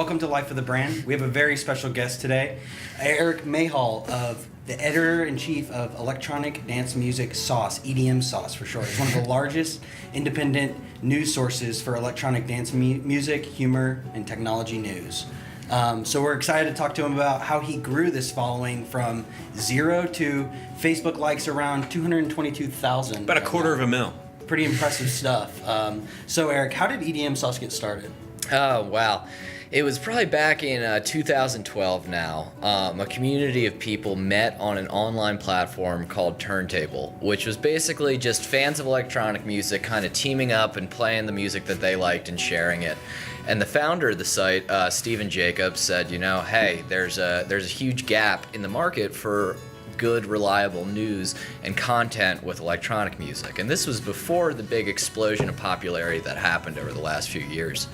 welcome to Life of the Brand. We have a very special guest today, Erik Mahal, of the editor-in-chief of electronic dance music Sauce, EDM Sauce for short. It's one of the largest independent news sources for electronic dance music, humor, and technology news. So we're excited to talk to him about how he grew this following from 0 to Facebook likes around 222,000. About a quarter of a mil. Pretty impressive stuff. So Erik, how did EDM Sauce get started? Oh, wow. It was probably back in 2012 now. A community of people met on an online platform called Turntable, which was basically just fans of electronic music kind of teaming up and playing the music that they liked and sharing it. And the founder of the site, Stephen Jacobs, said, hey, there's a huge gap in the market for good, reliable news and content with electronic music. And this was before the big explosion of popularity that happened over the last few years.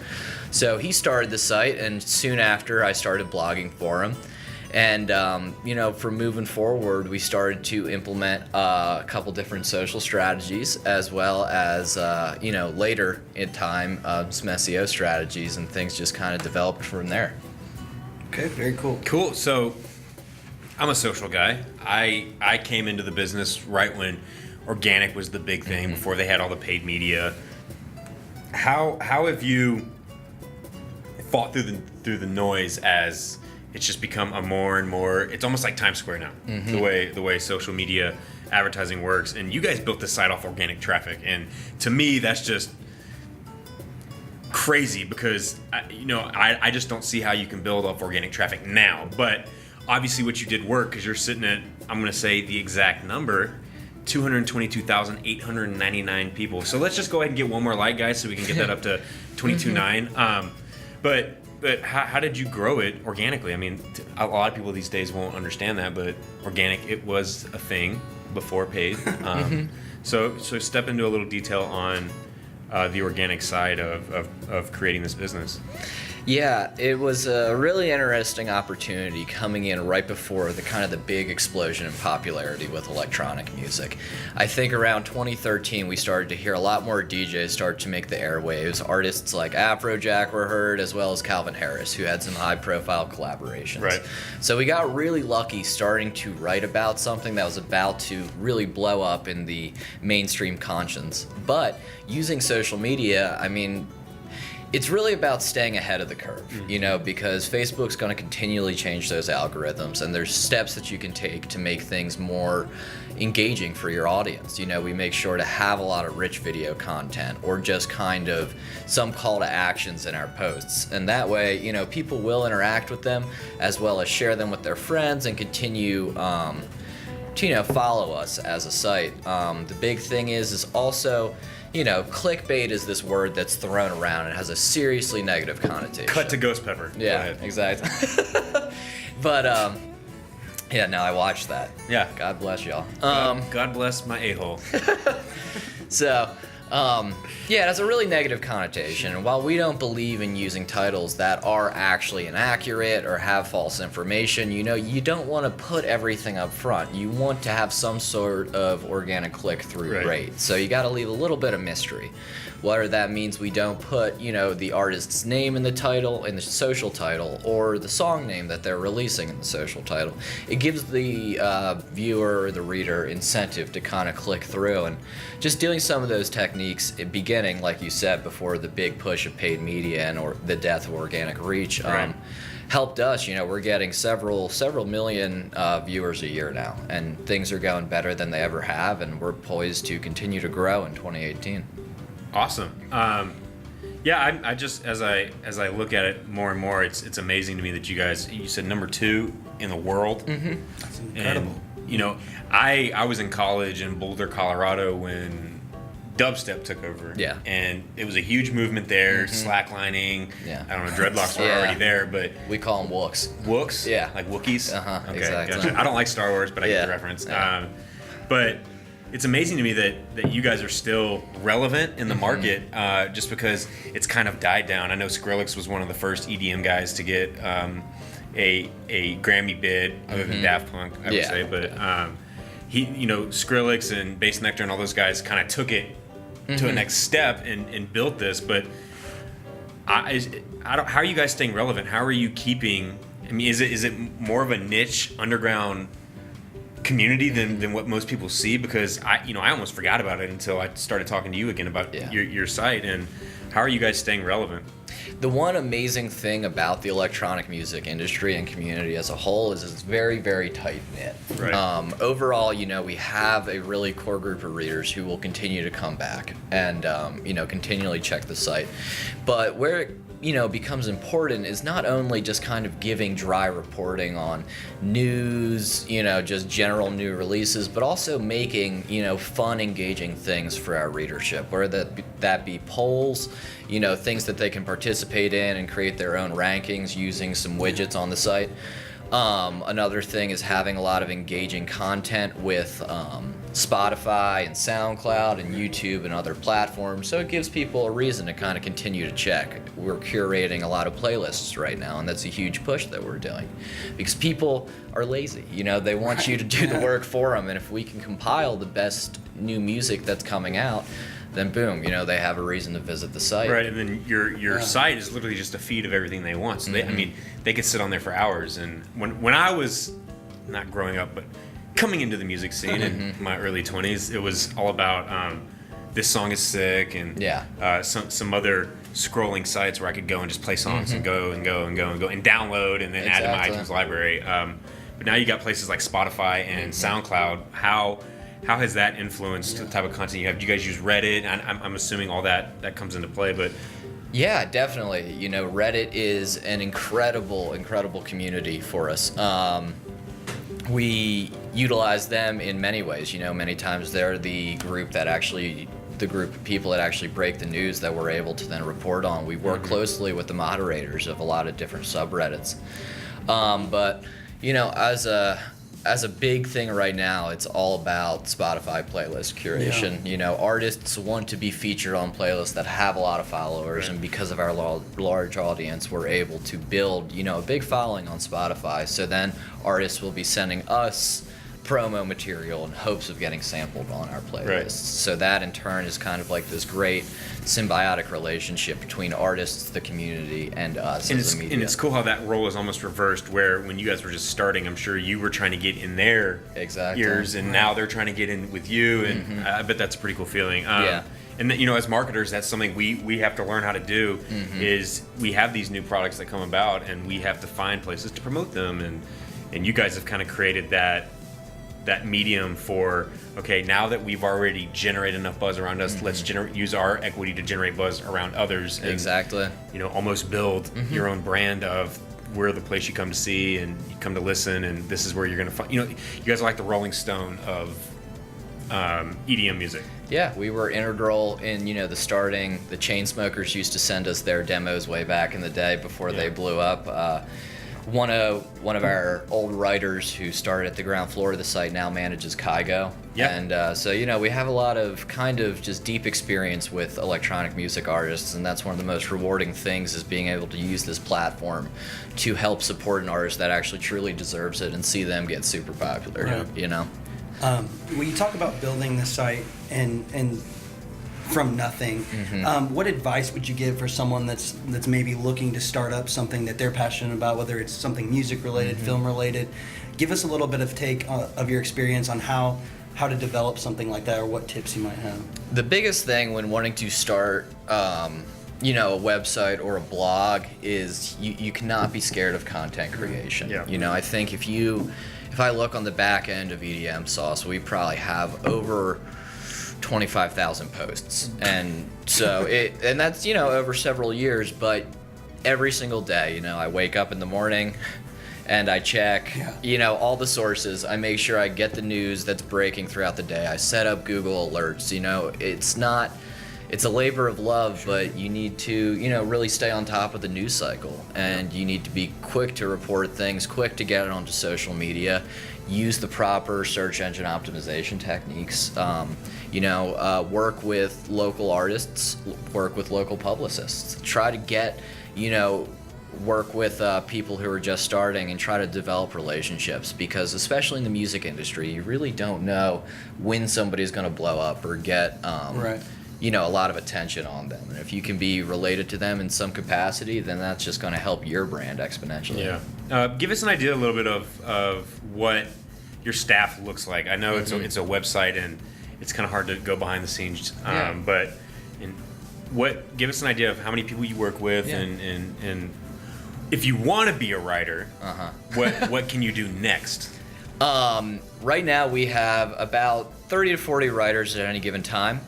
So he started the site, and soon after I started blogging for him. And, from moving forward, we started to implement a couple different social strategies, as well as, later in time, some SEO strategies, and things just kind of developed from there. Okay, very cool. Cool. So I'm a social guy. I came into the business right when organic was the big thing, before they had all the paid media. How have you fought through the noise as it's just become a more and more, it's almost like Times Square now, the way social media advertising works, and you guys built this site off organic traffic, and to me that's just crazy because I just don't see how you can build off organic traffic now. But obviously what you did work, because you're sitting at, I'm going to say the exact number, 222,899 people. So let's just go ahead and get one more like, guys, so we can get that up to 22.9. But how did you grow it organically? I mean, a lot of people these days won't understand that, but organic, it was a thing before paid. So step into a little detail on the organic side of creating this business. Yeah, it was a really interesting opportunity coming in right before the big explosion in popularity with electronic music. I think around 2013 we started to hear a lot more DJs start to make the airwaves. Artists like Afrojack were heard, as well as Calvin Harris, who had some high-profile collaborations. Right. So we got really lucky starting to write about something that was about to really blow up in the mainstream conscience. But using social media, I mean, it's really about staying ahead of the curve, because Facebook's going to continually change those algorithms, and there's steps that you can take to make things more engaging for your audience. We make sure to have a lot of rich video content, or just kind of some call to actions in our posts. And that way, people will interact with them, as well as share them with their friends and continue to, follow us as a site. The big thing is also, clickbait is this word that's thrown around. It has a seriously negative connotation. Cut to Ghost Pepper. Yeah, exactly. But, I watched that. Yeah. God bless y'all. God bless my a-hole. So, it has a really negative connotation. And while we don't believe in using titles that are actually inaccurate or have false information, you don't want to put everything up front. You want to have some sort of organic click-through rate. So you got to leave a little bit of mystery. Whether that means we don't put, the artist's name in the title, in the social title, or the song name that they're releasing in the social title. It gives the viewer or the reader incentive to kind of click through. And just doing some of those techniques, beginning, like you said, before the big push of paid media and or the death of organic reach, helped us. We're getting several million viewers a year now, and things are going better than they ever have, and we're poised to continue to grow in 2018. Awesome. I just as I look at it more and more, it's amazing to me that you said number 2 in the world. That's incredible. And, I was in college in Boulder, Colorado when dubstep took over. Yeah. And it was a huge movement there, slacklining. Yeah. I don't know, dreadlocks were already there, but we call them wooks. Wooks? Yeah. Like Wookiees? Okay, exactly. Gotcha. I don't like Star Wars, but I get the reference. Yeah. But it's amazing to me that you guys are still relevant in the market, just because it's kind of died down. I know Skrillex was one of the first EDM guys to get a Grammy bid, other than Daft Punk, I would say. But he, Skrillex and Bass Nectar and all those guys kind of took it to a next step and built this. But how are you guys staying relevant? How are you keeping? I mean, is it more of a niche underground community than what most people see? Because I almost forgot about it until I started talking to you again about your site. And how are you guys staying relevant? The one amazing thing about the electronic music industry and community as a whole is it's very, very tight knit. Right. Overall, we have a really core group of readers who will continue to come back and continually check the site. But where it becomes important is not only just kind of giving dry reporting on news, just general new releases, but also making, fun, engaging things for our readership, whether that be polls, things that they can participate in and create their own rankings using some widgets on the site. Another thing is having a lot of engaging content with Spotify and Soundcloud and YouTube and other platforms, so it gives people a reason to kind of continue to check. We're curating a lot of playlists right now, and that's a huge push that we're doing because people are lazy. They want you to do the work for them, and if we can compile the best new music that's coming out, then boom, they have a reason to visit the site. Right, and then your site is literally just a feed of everything they want. So they could sit on there for hours. And when I was not growing up, but coming into the music scene in my early 20s, it was all about this song is sick and some other scrolling sites where I could go and just play songs and go and download and then add to my iTunes library. But now you got places like Spotify and SoundCloud. How has that influenced the type of content you have? Do you guys use Reddit? I'm assuming all that comes into play, but... Yeah, definitely. Reddit is an incredible community for us. We utilize them in many ways. Many times they're the group of people that actually break the news that we're able to then report on. We work closely with the moderators of a lot of different subreddits. But, as a big thing right now, it's all about Spotify playlist curation. Artists want to be featured on playlists that have a lot of followers, and because of our large audience, we're able to build, a big following on Spotify. So then artists will be sending us promo material in hopes of getting sampled on our playlists. Right. So that in turn is kind of like this great symbiotic relationship between artists, the community, and us as a media. And it's cool how that role is almost reversed, where when you guys were just starting, I'm sure you were trying to get in their ears, and now they're trying to get in with you, and I bet that's a pretty cool feeling. And as marketers, that's something we have to learn how to do. Is we have these new products that come about, and we have to find places to promote them, and you guys have kind of created that medium for, okay, now that we've already generated enough buzz around us, let's use our equity to generate buzz around others. And, almost build your own brand of we're the place you come to see and you come to listen, and this is where you're going to find, you guys are like the Rolling Stone of EDM music. Yeah, we were integral in, the starting. The Chainsmokers used to send us their demos way back in the day before they blew up. One of our old writers who started at the ground floor of the site now manages Kygo. Yeah. And so, we have a lot of kind of just deep experience with electronic music artists, and that's one of the most rewarding things is being able to use this platform to help support an artist that actually truly deserves it and see them get super popular, When you talk about building the site and from nothing, what advice would you give for someone that's maybe looking to start up something that they're passionate about, whether it's something music related, film related? Give us a little bit of take of your experience on how to develop something like that, or what tips you might have. The biggest thing when wanting to start a website or a blog is you cannot be scared of content creation. I think if I look on the back end of EDM Sauce, we probably have over 25,000 posts, and so and that's over several years, but every single day I wake up in the morning and I check all the sources. I make sure I get the news that's breaking throughout the day. I set up Google alerts. It's a labor of love, but you need to really stay on top of the news cycle, and you need to be quick to report things, quick to get it onto social media, use the proper search engine optimization techniques, work with local artists, work with local publicists, try to get, work with people who are just starting and try to develop relationships, because especially in the music industry, you really don't know when somebody's going to blow up or get, a lot of attention on them. And if you can be related to them in some capacity, then that's just going to help your brand exponentially. Yeah. Give us an idea a little bit of what your staff looks like. I know it's a website and it's kind of hard to go behind the scenes, but give us an idea of how many people you work with and if you want to be a writer, what can you do next? Right now we have about 30 to 40 writers at any given time,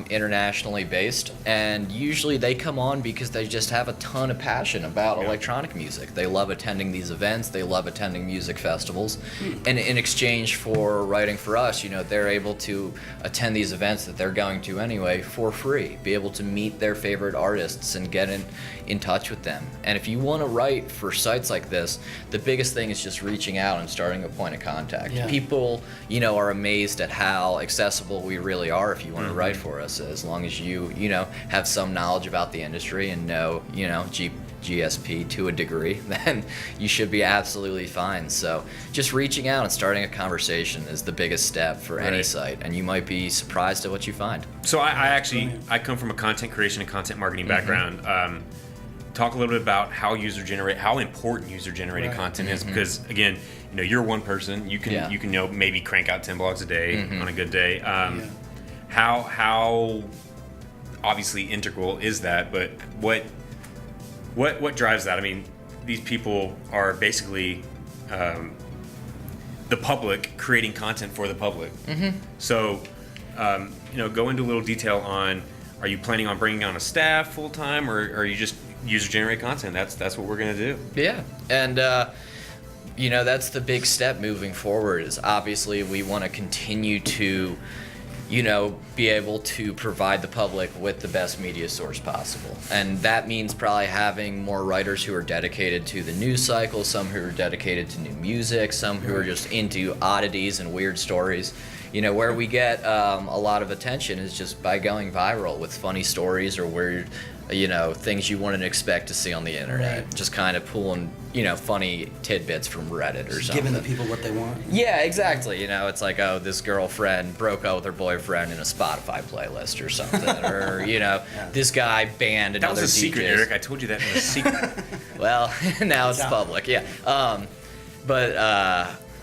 internationally based, and usually they come on because they just have a ton of passion about electronic music. They love attending these events, they love attending music festivals, and in exchange for writing for us, they're able to attend these events that they're going to anyway for free, be able to meet their favorite artists and get in touch with them. And if you want to write for sites like this, the biggest thing is just reaching out and starting a point of contact. Yeah. People, are amazed at how accessible we really are if you want to write for us, as long as you have some knowledge about the industry and know GSP to a degree, then you should be absolutely fine. So just reaching out and starting a conversation is the biggest step for any site, and you might be surprised at what you find. So I come from a content creation and content marketing background. Talk a little bit about how important user-generated content is, because again, you're one person. You can maybe crank out 10 blogs a day on a good day. How obviously integral is that? But what drives that? I mean, these people are basically the public creating content for the public. So go into a little detail on: are you planning on bringing on a staff full time, or are you just user-generated content? That's what we're gonna do. Yeah, and that's the big step moving forward. Is obviously we want to continue to, be able to provide the public with the best media source possible, and that means probably having more writers who are dedicated to the news cycle, some who are dedicated to new music, some who are just into oddities and weird stories. Where we get a lot of attention is just by going viral with funny stories or weird, things you wouldn't expect to see on the internet. Right. Just kind of pulling, funny tidbits from Reddit or Just something. giving the people what they want. Yeah, exactly. It's like, oh, this girlfriend broke up with her boyfriend in a Spotify playlist or something. Or, this guy banned another That was a secret, DJ's. Eric. I told you that was a secret. Well, now it's out. public, yeah.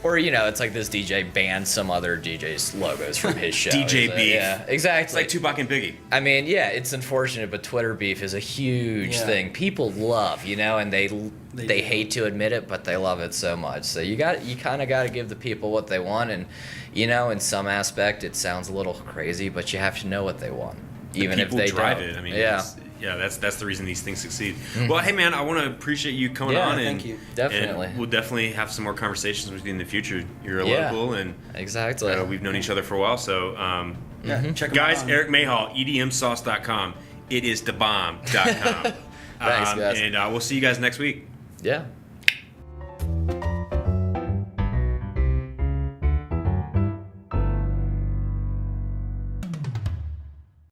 Or, it's like this DJ banned some other DJ's logos from his show. DJ So, beef. Yeah, exactly. It's like Tupac and Biggie. I mean, yeah, it's unfortunate, but Twitter beef is a huge thing. People love, and they hate to admit it, but they love it so much. So you kind of got to give the people what they want, and in some aspect it sounds a little crazy, but you have to know what they want, even if they drive don't. it. I mean, yeah. That's the reason these things succeed. Well, hey man, I want to appreciate you coming on, and thank you. Definitely. and we'll definitely have some more conversations with you in the future. You're a Yeah. local, and Exactly. we've known each other for a while. So, Check 'em guys, out. Erik Mahal, EDMSauce.com. It is thebomb.com. Thanks, guys. And we'll see you guys next week. Yeah.